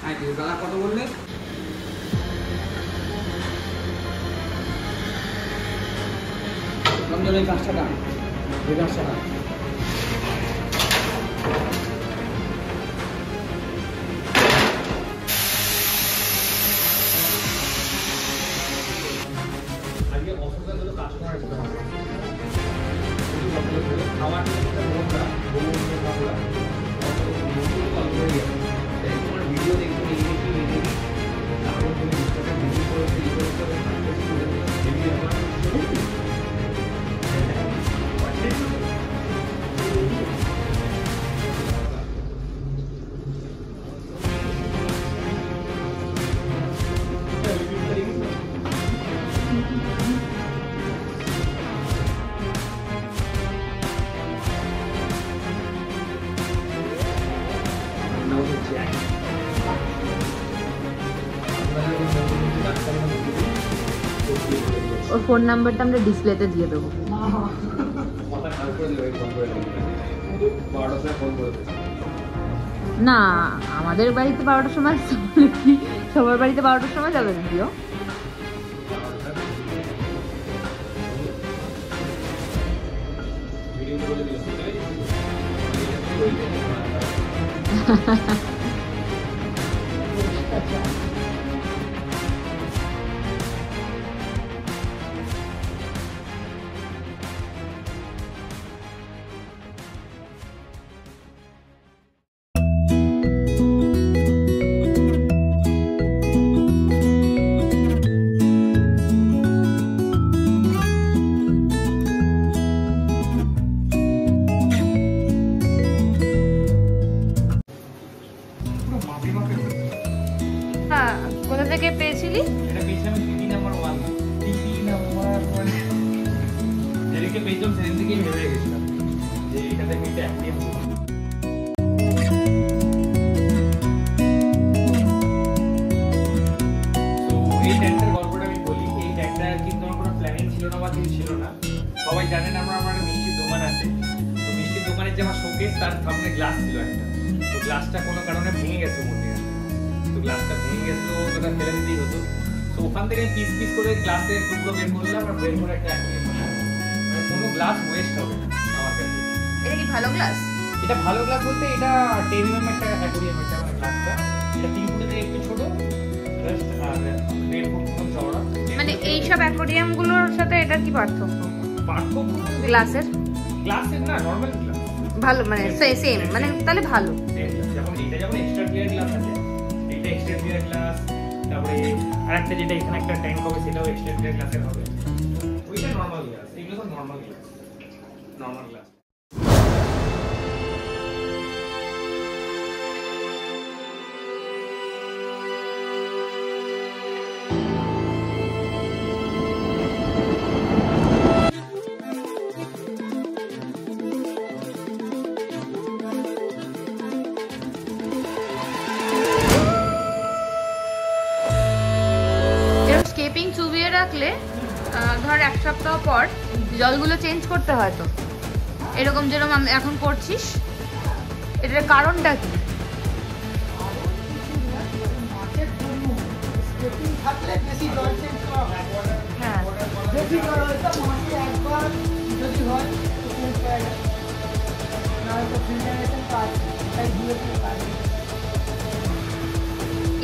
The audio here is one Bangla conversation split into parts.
দাদা কত বললে? রমজানের কাজটা দাম, এই কাজটা দাম। আজকে অসুবিধাগুলো কাস্টমার আসতে হবে, খাবার তোমার ভিডিও দেখবো এই দেখি তারপর তুমি ভিডিও করেছো এই করেছো ওর ফোন নাম্বারটা আমরা ডিসপ্লেতে দিয়ে দেবো। না আমাদের বাড়িতে 12টার সময়, সবার বাড়িতে 12টার সময় যাবে না প্রিয়। কোথা থেকে পেয়েছিলি? এটা পেয়েছিলাম টিভি নাম্বার 1, টিভি নাম্বার 1 যেদিকে পেয়েছিলাম সেদিন থেকেই ভেবে গেছিলাম যে এটা থেকে একটা অ্যাক্টিভ হবে। তো এই ট্যাঙ্কটার গল্পটা আমি বলি। এই ট্যাঙ্কটা কিন্তু আমার কোনো প্ল্যানিং ছিল না বা কিছু ছিল না। সবাই জানেন আমার একটা মিষ্টির দোকান আছে। তো মিষ্টির দোকানের যে আমার শোকেস তার সামনে গ্লাস ছিল একটা, তো গ্লাসটা কোনো কারণে ভেঙে গেছে মধ্যে, তো গ্লাসটা ভেঙে গেছিলো, ওটা ফেলে দিতেই হতো। তো ওখান থেকে পিস পিস করে গ্লাসের টুকরো বের করলাম আর বের করে একটা মানে কোনো গ্লাস ওয়েস্ট হবে না আমার কাছে। এটা কি ভালো গ্লাস? এটা ভালো গ্লাস বলতে এটা 10 mm একটা অ্যাকোয়ারিয়াম এটা মানে গ্লাসটা। এটা 3 ফুট থেকে একটু ছোট জাস্ট আর 1.5 ফুট মতো চওড়া। মানে এই সব অ্যাকোয়ারিয়াম গুলোর সাথে এটা কি পার্থক্য? পার্থক্য গ্লাসের না নরমাল গ্লাস ভালো, মানে সেম, মানে তাহলে ভালো। যেমন এটা যেমন এক্সট্রা ক্লিয়ার গ্লাস আছে, এটা এক্সট্রা ক্লিয়ার গ্লাস। তারপরে আরেকটা যেটা এখানে একটা ট্যাঙ্ক হবে সেটাও এক্সট্রা ক্লিয়ার গ্লাসের হবে, ওইটা নরমাল গ্লাস। এগুলো তো normal glass, normal glass. Escaping চুবিয়ে রাখলে ধর 1 সপ্তাহ পর জলগুলো চেঞ্জ করতে হয়। তো এরকম যেরকম আমি এখন করছিস, এটার কারণটা কি?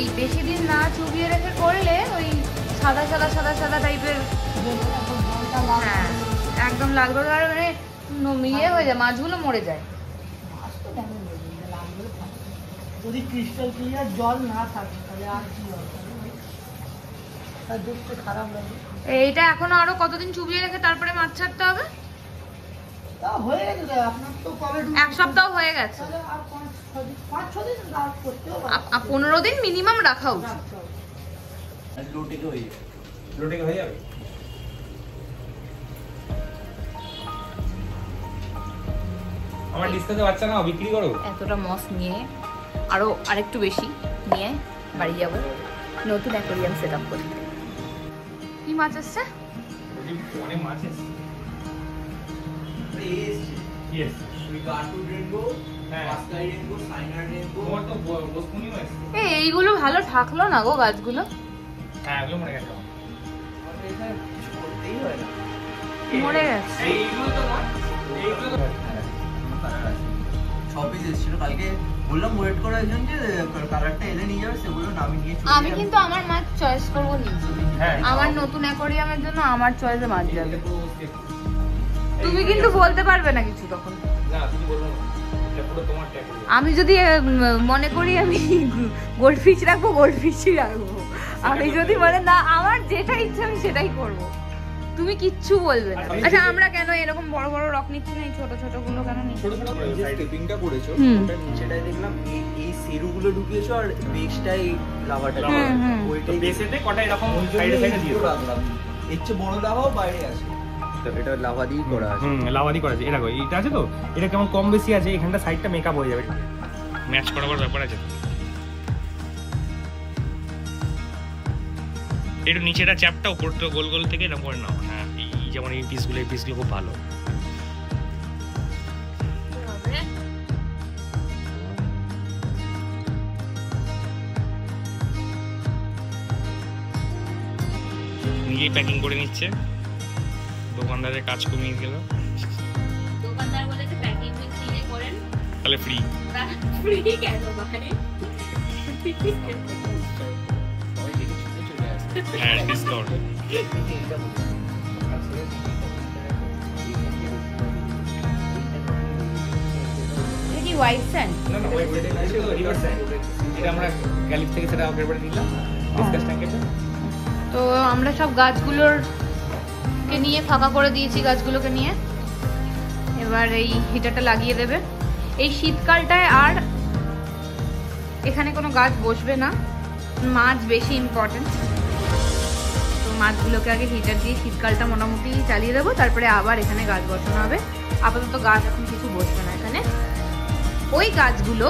এই বেশি দিন না চুবিয়ে রেখে করলে ওই সাদা সাদা সাদা সাদা টাইপের, হ্যাঁ একদম লাগবে, আর মানে ইয়ে হয়ে যায়, মাছগুলো মরে যায়। যদি ক্রিস্টাল ক্লিয়ার জল না থাকে তাহলে আর কি হবে, তার দেখতে খারাপ লাগে। এইটা এখনো আরো কতদিন চুবিয়ে রেখে তারপরে মাছ ছাড়তে হবে? তা হয়ে গেছে আপনার তো কবে 1 সপ্তাহ হয়ে গেছে, তাহলে আর 5-6 দিন কাজ করতেও 15 দিন মিনিমাম রাখা উচিত। লোটেকে হয়ে যাবে, লোটেকে হয়ে যাবে। আমার ডিসকাসে বাচ্চা না বিক্রি করো। এতটা মস নিয়ে আরো আরেকটু বেশি নিয়ে বাড়ি যাব নতুন অ্যাকোয়ারিয়াম সেটআপ করতে। কি মাছ আসছে? অনেক মাছ আছে। Yes, we got to drink. এইগুলো ভালো থাকলো না গো গাছগুলো। হ্যাঁ এগুলো মরে গেছে, মরে গেছে। এইগুলো তো না, এইগুলো তো আমি কিন্তু আমার মাছ চয়েস করবো নিজে। আমার নতুন অ্যাকোয়ারিয়ামের জন্য আমার চয়েসে মাছ যাবে। তুমি কিন্তু বলতে পারবে না কিছু তখন। না তুমি বলবো না, এটা পুরো তোমার ট্যাগ। আমি যদি মনে করি আমি গোল্ডফিশ রাখবো, গোল্ডফিশই রাখবো। আমি যদি বলে না আমার যেটা ইচ্ছা আমি সেটাই করবো, তুমি কিচ্ছু বলবে না। আচ্ছা আমরা কেন এরকম বড় বড় রক নিচ্ছি না, এই ছোট ছোট গুলো কেন নিচ্ছি? ছোট ছোট যে স্টেপিংটা করেছো ওটার নিচেটাই দেখলাম এই সেরুগুলো ঢুকিয়েছো আর বেসটাই লাভাটা ওইটাই বেসেতে কটা এরকম সাইডে সাইডে দিও। এর চেয়ে বড় লাভাও বাইরে আছে, তো এটা লাভা দিয়ে করা আছে। লাভাদি করা আছে। এটা এটা আছে তো, এটা কেমন কম বেশি আছে, এখানটা সাইডটা মেকআপ হয়ে যাবে, ম্যাচ করাবার ব্যাপার আছে। একটু নিচেটা চ্যাপটা উপরটা গোল গোল থেকে এরকম করে নাও। হ্যাঁ এই যেমন এই পিসগুলো খুব ভালো। নিজেই প্যাকিং করে নিচ্ছে, দোকানদারের কাজ কমিয়ে গেল। দোকানদার বলেছে প্যাকিং নিজে করেন, তাহলে ফ্রি। ফ্রি কেন ভাই? হ্যাঁ ডিসকাউন্ট। এটা কি হোয়াইট স্যান্ড? না না ওই রিভার সাইড, এটা আমরা গ্যালিপ থেকে সেটা অর্ডার করে নিলাম ডিসকাস ট্যাঙ্কেটা। তো আমরা সব গাছগুলোর কে নিয়ে ফাঁকা করে দিয়েছি, গাছগুলোকে নিয়ে এবার এই হিটারটা লাগিয়ে দেবে। এই শীতকালটায় আর এখানে কোনো গাছ বসবে না, মাছ বেশি ইম্পর্টেন্ট। তো মাছগুলোকে আগে হিটার দিয়ে শীতকালটা মোটামুটি চালিয়ে দেবো, তারপরে আবার এখানে গাছ বসানো হবে। আপাতত গাছ এখন কিছু বসবে না এখানে। ওই গাছগুলো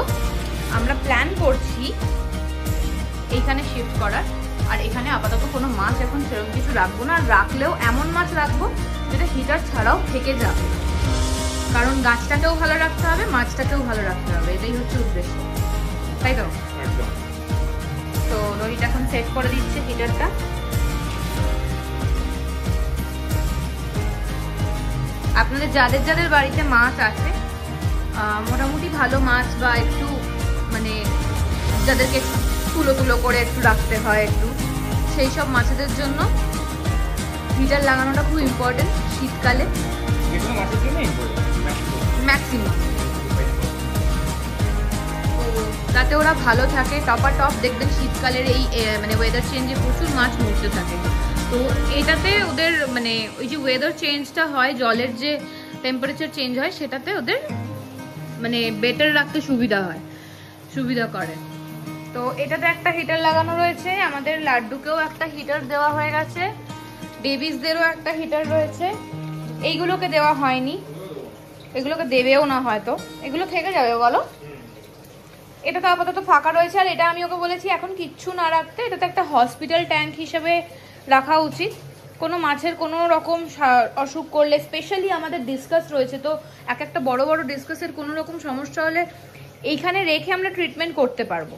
আমরা প্ল্যান করছি এইখানে শিফট করার, আর এখানে আপাতত কোনো মাছ এখন সেরকম কিছু রাখবো না। আর রাখলেও এমন মাছ রাখবো যেটা হিটার ছাড়াও থেকে যাবে, কারণ গাছটাকেও ভালো রাখতে হবে, মাছটাকেও ভালো রাখতে হবে, এটাই হচ্ছে উদ্দেশ্য, তাই তো? একদম। তো রোহিত এখন সেট করে দিচ্ছে হিটারটা। আপনাদের যাদের যাদের বাড়িতে মাছ আছে, মোটামুটি ভালো মাছ বা একটু মানে যাদেরকে তুলো তুলো করে একটু রাখতে হয় একটু, সেই সব মাছেদের জন্য হিটার লাগানোটা খুব ইম্পর্টেন্ট শীতকালে যেগুলো মাছের জন্য ম্যাক্সিমাম, যাতে ওরা ভালো থাকে। টপার টপ দেখবেন শীতকালের এই মানে ওয়েদার চেঞ্জে প্রচুর মাছ মরতে থাকে। তো এটাতে ওদের মানে ওই যে ওয়েদার চেঞ্জটা হয়, জলের যে টেম্পারেচার চেঞ্জ হয়, সেটাতে ওদের মানে বেটার রাখতে সুবিধা করে। তো এটাতে একটা হিটার লাগানো রয়েছে, আমাদের লাড্ডুকেও একটা হিটার দেওয়া হয়ে গেছে, বেবিসদেরও একটা হিটার রয়েছে। এইগুলোকে দেওয়া হয়নি, এগুলোকে দেবেও না হয়তো, এগুলো থেকে যাবে বলো। এটা তো আপাতত ফাঁকা রয়েছে, আর এটা আমি ওকে বলেছি এখন কিচ্ছু না রাখতে, এটা তো একটা হসপিটাল ট্যাঙ্ক হিসেবে রাখা উচিত। কোনো মাছের কোনো রকম অসুখ করলে, স্পেশালি আমাদের ডিসকাস রয়েছে, তো একটা বড় বড় ডিসকাসের কোনো রকম সমস্যা হলে এইখানে রেখে আমরা ট্রিটমেন্ট করতে পারবো।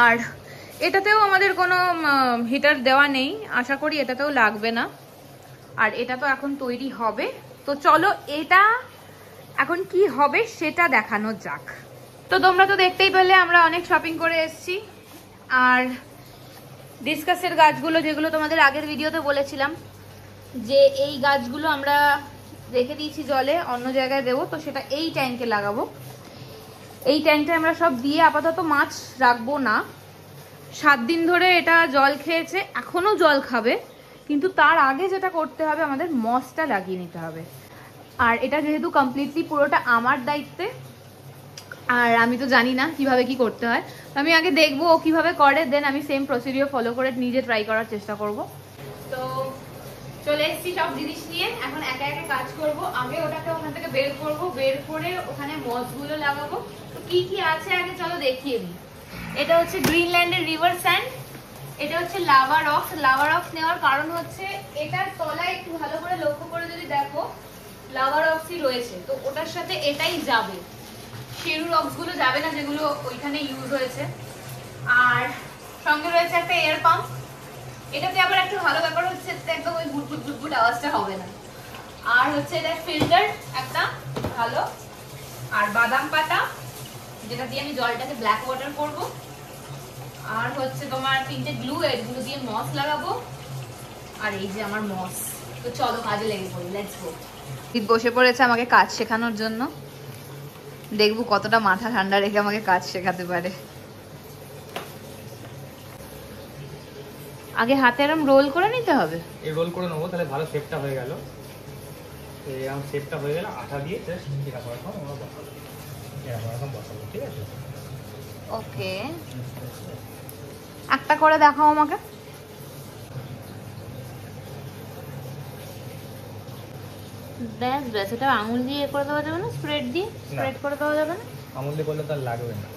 আর এটাতেও আমাদের কোনো হিটার দেওয়া নেই, আশা করি এটাতেও লাগবে না। আর এটা তো এখন তৈরি হবে, তো চলো এটা এখন কি হবে সেটা দেখানো যাক। তো তোমরা তো দেখতেই পেলে আমরা অনেক শপিং করে এসেছি। আর ডিসকাসের গাছগুলো যেগুলো তোমাদের আগের ভিডিওতে বলেছিলাম যে এই গাছগুলো আমরা রেখে দিয়েছি জলে, অন্য জায়গায় দেবো, তো সেটা এই ট্যাঙ্কে লাগাবো। এই ট্যাঙ্কে আমরা সব দিয়ে আপাতত মাছ রাখবো না। 7 দিন ধরে এটা জল খেয়েছে, এখনো জল খাবে, কিন্তু তার আগে যেটা করতে হবে আমাদের মসটা লাগিয়ে নিতে হবে। আর এটা যেহেতু কমপ্লিটলি পুরোটা আমার দায়িত্বে, আর আমি তো জানি না কিভাবে কি করতে হয়, আমি আগে দেখবো ও কিভাবে করে, দেন আমি সেম প্রসিডিওর ফলো করে নিজে ট্রাই করার চেষ্টা করব। তো চলে এসেছি সব জিনিস নিয়ে, এখন একে একে কাজ করব। আগে ওটাকে ওখান থেকে বের করব, বের করে ওখানে মসগুলো লাগাবো। তো কি কি আছে আগে চলো দেখিয়ে দিই। এটা হচ্ছে গ্রিনল্যান্ডের রিভার স্যান্ড, এটা হচ্ছে লাভা রক্স। লাভা রক্স নেওয়ার কারণ হচ্ছে এটার তলায় একটু ভালো করে লক্ষ্য করে যদি দেখো লাভা রক্সই রয়েছে, তো ওটার সাথে এটাই যাবে। শেরু রক্স গুলো যাবে না, যেগুলো ওইখানে ইউজ হয়েছে। আর সঙ্গে রয়েছে একটা এয়ার পাম্প। এটাতে আবার একটা ভালো ব্যাপার হচ্ছে একদম ওই গুটগুট গুটগুট আওয়াজটা হবে না। আর হচ্ছে এটা ফিল্টার একটা ভালো, আর বাদাম পাতা যেটা দিয়ে আমি জলটাকে ব্ল্যাক ওয়াটার করব। আর হচ্ছে তোমার 3টে গ্লু, এগুলো দিয়ে মস লাগাবো। আর এই যে আমার মস। তো চলো কাজে লেগে পড়ি, লেটস গো। বসে পড়েছে আমাকে কাজ শেখানোর জন্য, দেখবো কতটা মাথা ঠান্ডা রেখে আমাকে কাজ শেখাতে পারে। আগে হাতে এরকম রোল করে নিতে হবে। এই রোল করে নেবো, তাহলে ভালো শেপটা হয়ে গেল। এরকম শেপটা হয়ে গেলে আঠা দিয়ে জাস্ট এরকম আমরা বসাবো, এরকম বসাবো, ঠিক আছে? ওকে, একটা করে দেখাও আমাকে। ব্যাস ব্যাস, এটা আঙুল দিয়ে করে দেওয়া যাবে না? স্প্রেড দিয়ে স্প্রেড করে দেওয়া যাবে না? আঙুল দিয়ে করলে তার লাগবে না।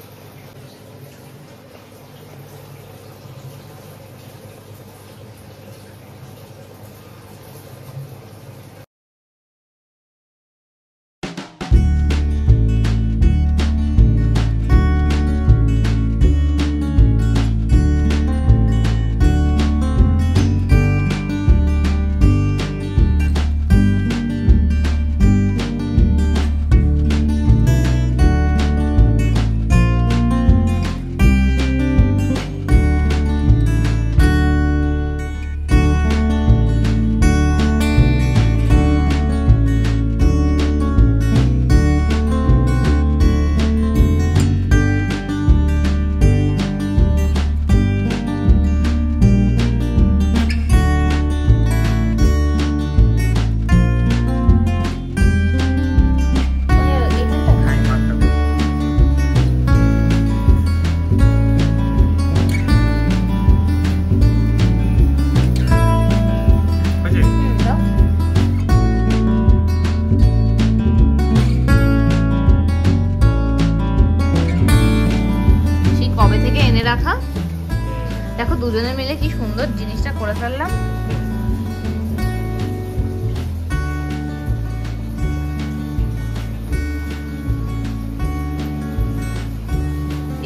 দেখো দুজনে মিলে কি সুন্দর জিনিসটা করে ফেললাম।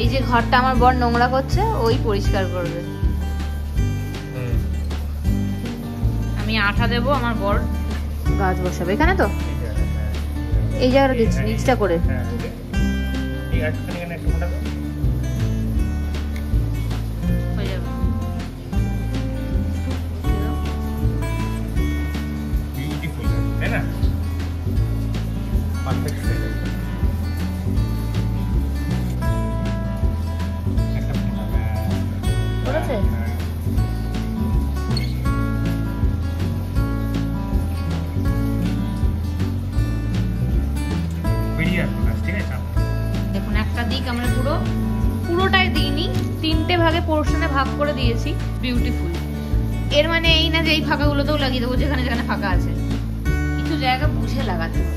এই যে ঘরটা আমার বর নোংরা করছে, ওই পরিষ্কার করবে। আমি আঠা দেবো, আমার বর গাছ বসাবে এখানে। তো এই জায়গাটা দিচ্ছি নিচটা করে। দেখুন একটা দিক আমরা পুরোটাই দিইনি, 3টে ভাগে পোর্শনে ভাগ করে দিয়েছি। বিউটিফুল। এর মানে এই না যে এই ফাঁকাগুলোতেও লাগিয়ে দেবো, যেখানে যেখানে ফাঁকা আছে কিছু জায়গা বুঝে লাগাতে হবে।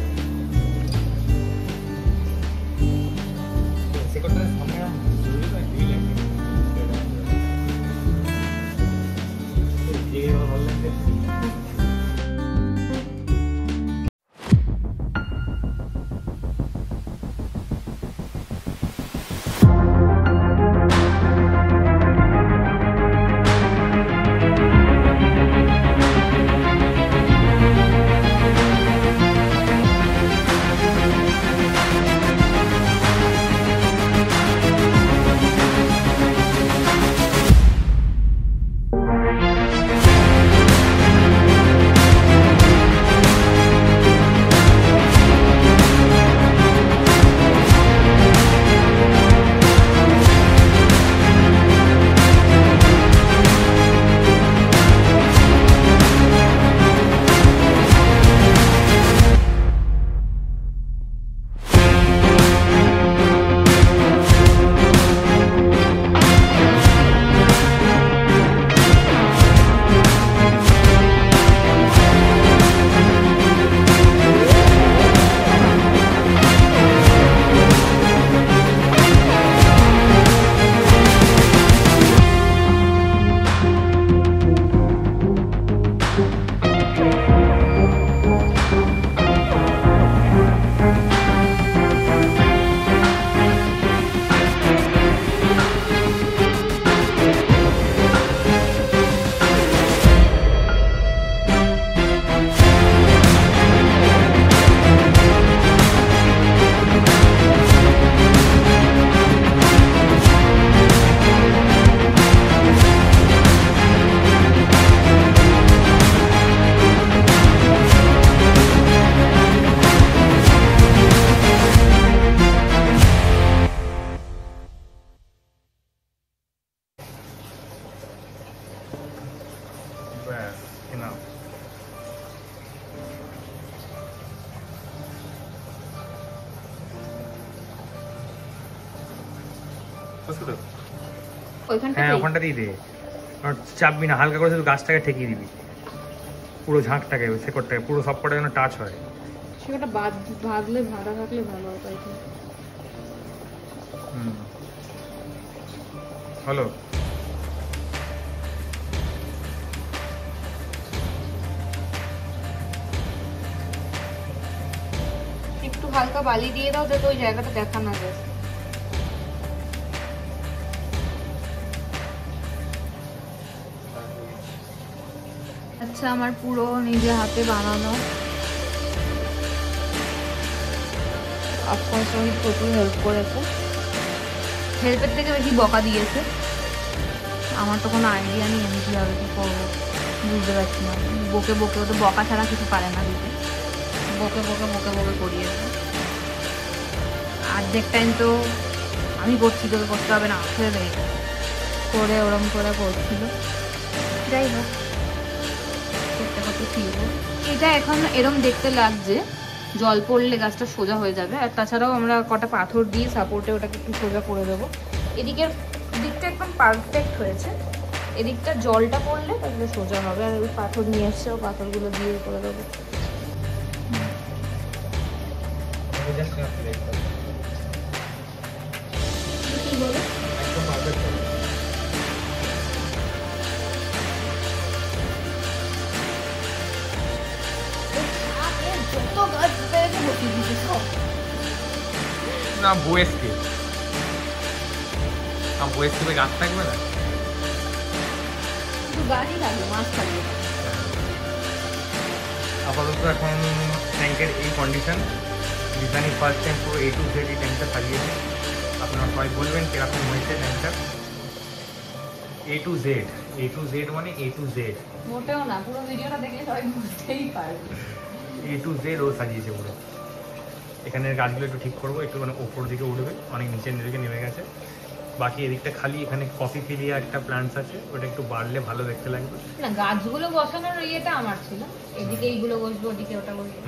বুঝছো তো? ওইখানটা হ্যাঁ ওখানটা দিয়ে দে, চাপবি না, হালকা করে শুধু গাছটাকে ঠেকিয়ে দিবি, পুরো ঝাঁকটাকে শেকড়টাকে পুরো সব কটা যেন টাচ হয়। সেটা ভাজলে ভাড়া থাকলে ভালো হয় তাই তো। হলো একটু হালকা বালি দিয়ে দাও যাতে ওই জায়গাটা দেখা না যায়। আচ্ছা আমার পুরো নিজে হাতে বানানো, অফকোর্স আমি প্রচুর হেল্প করেছে, হেল্পের থেকে বেশি বকা দিয়েছে। আমার তো কোনো আইডিয়া নেই আমি কীভাবে কী করবো, বুঝতে পারছি না। বকে বকে, ও তো বকা ছাড়া কিছু পারে না দিতে, বকে বকে বকে বকে করিয়েছে। অর্ধেক টাইম তো আমি করছি, তোকে করতে হবে না ছেড়ে দেয় করে ওরম করে করছিল। যাই হোক করতে করতে ফিরবো। এটা এখন এরম দেখতে লাগছে, জল পড়লে গাছটা সোজা হয়ে যাবে। আর তাছাড়াও আমরা কটা পাথর দিয়ে সাপোর্টে ওটাকে একটু সোজা করে দেবো। এদিকের দিকটা একদম পারফেক্ট হয়েছে, এদিকটা জলটা পড়লে তাহলে সোজা হবে। আর ওই পাথর নিয়ে এসছে, ও পাথরগুলো দিয়ে করে দেবো। কি বলে যত গাছ পেরেছে বসিয়ে দিচ্ছে সব। না বয়েসকে গাছ থাকবে না, শুধু গাছই থাকবে, মাছ থাকবে। আপাতত এখন ট্যাঙ্কের এই কন্ডিশন, ডিজাইন ফার্স্ট টাইম পুরো A to Z এই ট্যাঙ্কটা সাজিয়েছে। আপনারা সবাই বলবেন কিরকম হয়েছে ট্যাঙ্কটা। A to Z মানে A to Z, মোটেও না, পুরো ভিডিওটা দেখলে সবাই বুঝতেই পারবে। A to Z ও সাজিয়েছে পুরো। এখানের গাছগুলো একটু ঠিক করবো, একটু মানে ওপর দিকে উঠবে, অনেক নিচের দিকে নেমে গেছে। বাকি এদিকটা খালি, এখানে কফি ফিলিয়া একটা প্ল্যান্টস আছে, ওটা একটু বাড়লে ভালো দেখতে লাগবে। না গাছগুলো বসানোর ইয়েটা আমার ছিল, এদিকে এইগুলো বসবো, ওদিকে ওটা বসবো।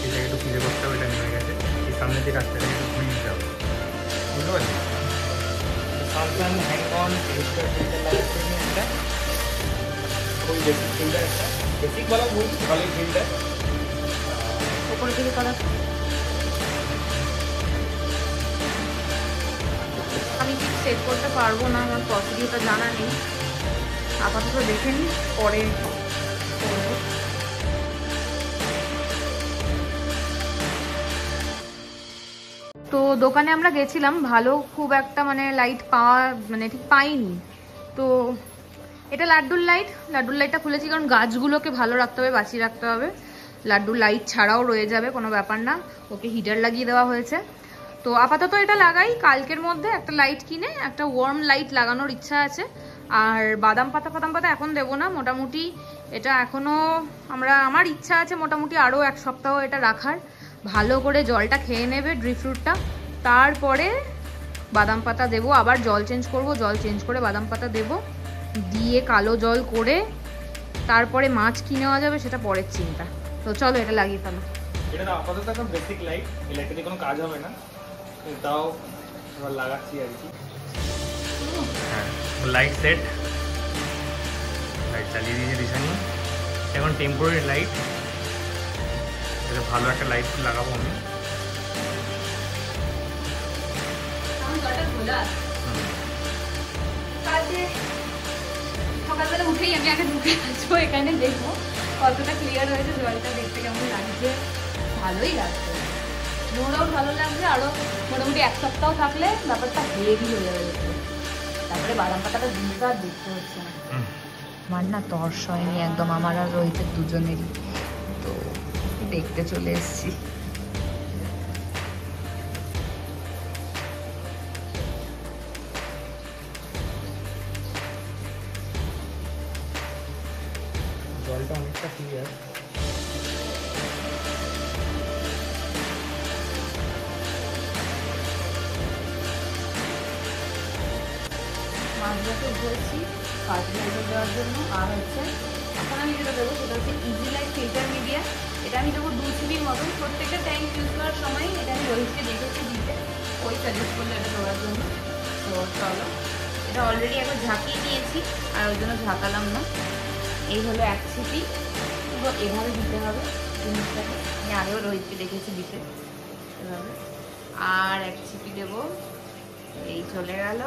এই জায়গায় একটু ফিরে করতে হবে, এটা নেমে গেছে। এই সামনে যে গাছটা একটু ঘুরিয়ে দিতে হবে, বুঝতে পারছি। সামসাং হ্যান্ড-অন রেজিস্টার ফিল্টার লাগাচ্ছি আমি একটা, ওই বেসিক ফিল্টার একটা, বেসিক বলা ভুল, সলিড ফিল্টার। ওপর থেকে করা আমি ঠিক সেট করতে পারবো না, আমার প্রসিডিউরটা জানা নেই। আপাতত দেখে নিই, পরে করবো। তো দোকানে আমরা গেছিলাম, ভালো খুব একটা মানে লাইট পাওয়া মানে ঠিক পাইনি। তো এটা লাড্ডুর লাইটটা খুলেছি কারণ গাছগুলোকে ভালো রাখতে হবে, বাঁচিয়ে রাখতে হবে। লাড্ডুর লাইট ছাড়াও রয়ে যাবে, কোনো ব্যাপার না, ওকে হিটার লাগিয়ে দেওয়া হয়েছে। তো আপাতত এটা লাগাই, কালকের মধ্যে একটা লাইট কিনে একটা ওয়ার্ম লাইট লাগানোর ইচ্ছা আছে। আর বাদাম পাতা এখন দেবো না, মোটামুটি এটা এখনো আমার ইচ্ছা আছে মোটামুটি আরও 1 সপ্তাহ এটা রাখার। ভালো করে জলটা খেয়ে নেবে ড্রি ফ্রুটটা, তারপরে বাদাম পাতা দেবো। আবার জল চেঞ্জ করব, জল চেঞ্জ করে বাদাম পাতা দেবো, দিয়ে কালো জল করে তারপরে মাছ কি নেওয়া যাবে সেটা পরের চিন্তা। তো চলো এটা লাগিয়ে ফেলো। এটা তো আপাতত একটা বেসিক লাইট, এই লাইটটা দিয়ে কোনো কাজ হবে না, তাও এবার লাগাচ্ছি আর কি। হ্যাঁ লাইট সেট, লাইট চালিয়ে দিয়েছি ডিজাইন। এখন টেম্পোরারি লাইট, এটা ভালো একটা লাইট লাগাবো আমি। সকালবেলা উঠেই আমি আগে ঢুকে আসবো, এখানে দেখবো কতটা ক্লিয়ার হয়েছে, জলটা দেখতে কেমন লাগছে। ভালোই লাগছে, নোংরাও ভালো লাগছে। আরো মোটামুটি 1 সপ্তাহ থাকলে ব্যাপারটা হেভি হয়ে যাবে দেখতে। তারপরে বাদাম পাতাটা দিতে আর দেখতে হচ্ছে না। আমার না তর্স হয়নি একদম, আমার আর রোহিতের দুজনেরই, তো দেখতে চলে এসেছি। জলটা অনেকটা ক্লিয়ার। মাছটাকে উঠেছি ফার্টিলাইজার দেওয়ার জন্য। আর হচ্ছে এখন আমি যেটা দেবো সেটা হচ্ছে ইজি লাইট ফিল্টার মিডিয়া। এটা আমি দেবো 2 চিনির মতন। প্রত্যেকটা ট্যাঙ্ক ইউজ করার সময় এটা আমি রোহিতকে দেখেছি দিতে, ওই সাজেস্ট করলো এটা দেওয়ার জন্য। তো চলো, এটা অলরেডি একবার ঝাঁকিয়ে নিয়েছি আর ওই জন্য ঝাঁকালাম না। এই হলো এক ছিপি, তো এভাবে দিতে হবে জিনিসটাকে। আমি আগেও রোহিতকে দেখেছি দিতে এভাবে। আর এক ছিপি দেবো, এই চলে গেল।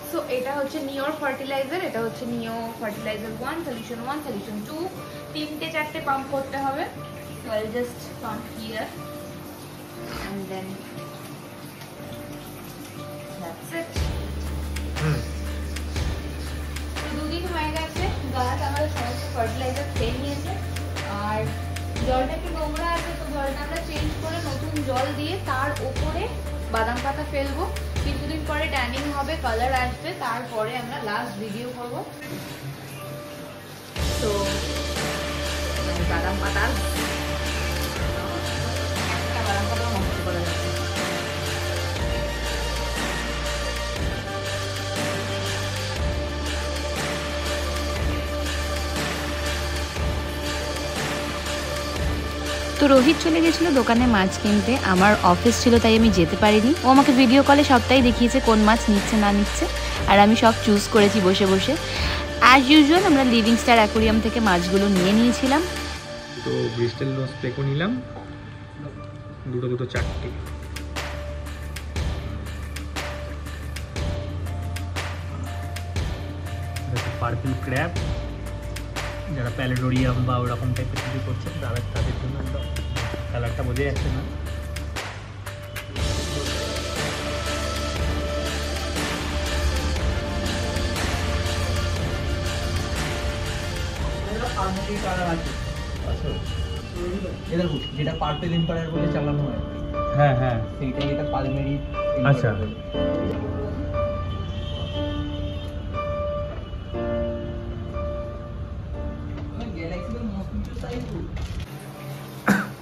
সো এটা হচ্ছে নিওর ফার্টিলাইজার, এটা হচ্ছে নিও ফার্টিলাইজার 1, সলিউশন 1, সলিউশন 2, 3-4 পাম্প করতে হবে। So I just pump here and then that's it. দুদিন হয়ে গেছে গাছ আমাদের সমস্ত ফার্টিলাইজার খেয়ে নিয়েছে, আর জলটা একটু নোংরা আছে, তো জলটা আমরা চেঞ্জ করে নতুন জল দিয়ে তার উপরে বাদাম পাতা ফেলবো। কিছুদিন পরে ট্যানিং হবে, কালার আসবে, তারপরে আমরা লাস্ট ভিডিও করব। তো বাদাম পাতা একটা বাদাম পাতা নষ্ট করা যাচ্ছে। তো রোহিত চলে গেছিল দোকানে মাছ কিনতে, আমার অফিস ছিল তাই আমি যেতে পারিনি। ও আমাকে ভিডিও কলে সবটাই দেখিয়েছে কোন মাছ নিচ্ছে না নিচ্ছে, আর আমি সব চুজ করেছি বসে বসে। অ্যাজ ইউজুয়াল আমরা লিভিং স্টার অ্যাকোরিয়াম থেকে মাছগুলো নিয়ে নিয়েছিলাম। তো ব্রিস্টেল নোজ প্লেকো নিলাম, দুটো 4টে। পার্পল ক্র্যাব, যারা প্যালেডোরিয়াম বা ওরকম টাইপের কিছু করছে তাদের জন্য একদম কালারটা বোঝা যাচ্ছে না। যেটা পার্পল এম্পায়ার বলে চালানো হয়, হ্যাঁ হ্যাঁ, সেইটাই এটা পালমেরি। আচ্ছা।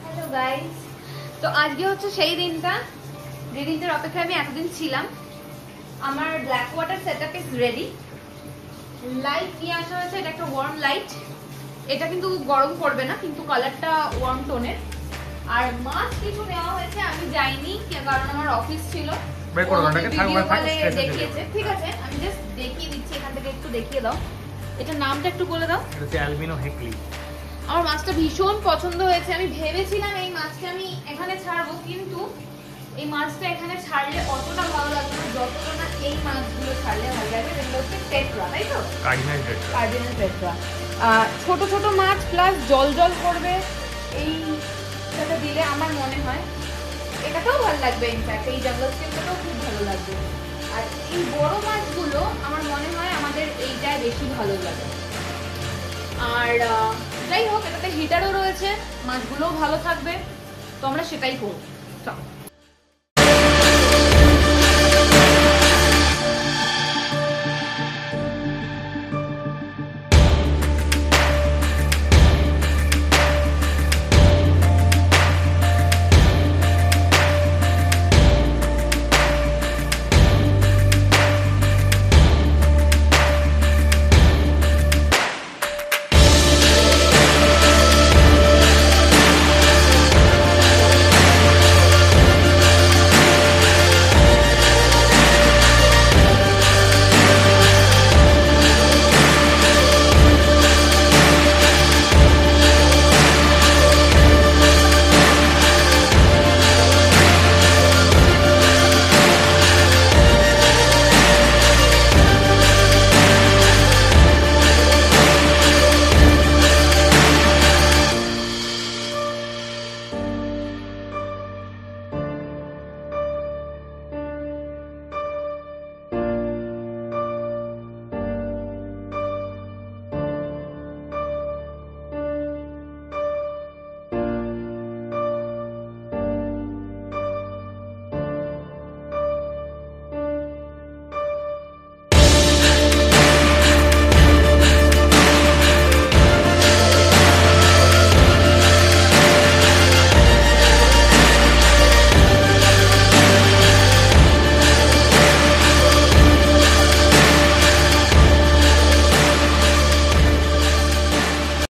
হ্যালো গাইস, তো আজকে হচ্ছে সেই দিনটা যে দিনটার অপেক্ষায় আমি এতদিন ছিলাম। আমার black water setup is ready. Light নিয়ে আসা হয়েছে, এটা একটা ওয়ার্ম লাইট। এটা কিন্তু গরম করবে না, কিন্তু কালারটা ওয়ার্ম টোনের। আর মাছ কিছু নেওয়া হয়েছে, আমি যাইনি কারণ আমার অফিস ছিল। দেখিয়েছে, ঠিক আছে, আমি জাস্ট দেখিয়ে দিচ্ছি। এখান থেকে একটু দেখিয়ে দাও, এটা নামটা একটু বলে দাও। এটা হচ্ছে অ্যালবিনো হেকলি। আমার মাছটা ভীষণ পছন্দ হয়েছে। আমি ভেবেছিলাম এই মাছটা আমি এখানে ছাড়বো, কিন্তু এই মাছটা এখানে ছাড়লে অতটা ভালো লাগবে না যতটা না এই মাছগুলো ছাড়লে ভালো লাগবে। যেগুলো হচ্ছে টেট্রা, তাই তো? Cardinal tetra. ছোট ছোট মাছ প্লাস জল জল করবে এইটাতে দিলে আমার মনে হয়। এটাতেও ভালো লাগবে, ইনফ্যাক্ট এই জঙ্গল স্কেলটাও খুব ভালো লাগবে। আর এই বড় মাছগুলো আমার মনে হয় আমাদের এইটাই বেশি ভালো লাগে। আর যাই হোক, এটাতে হিটারও রয়েছে, মাছগুলোও ভালো থাকবে, তো আমরা সেটাই করব।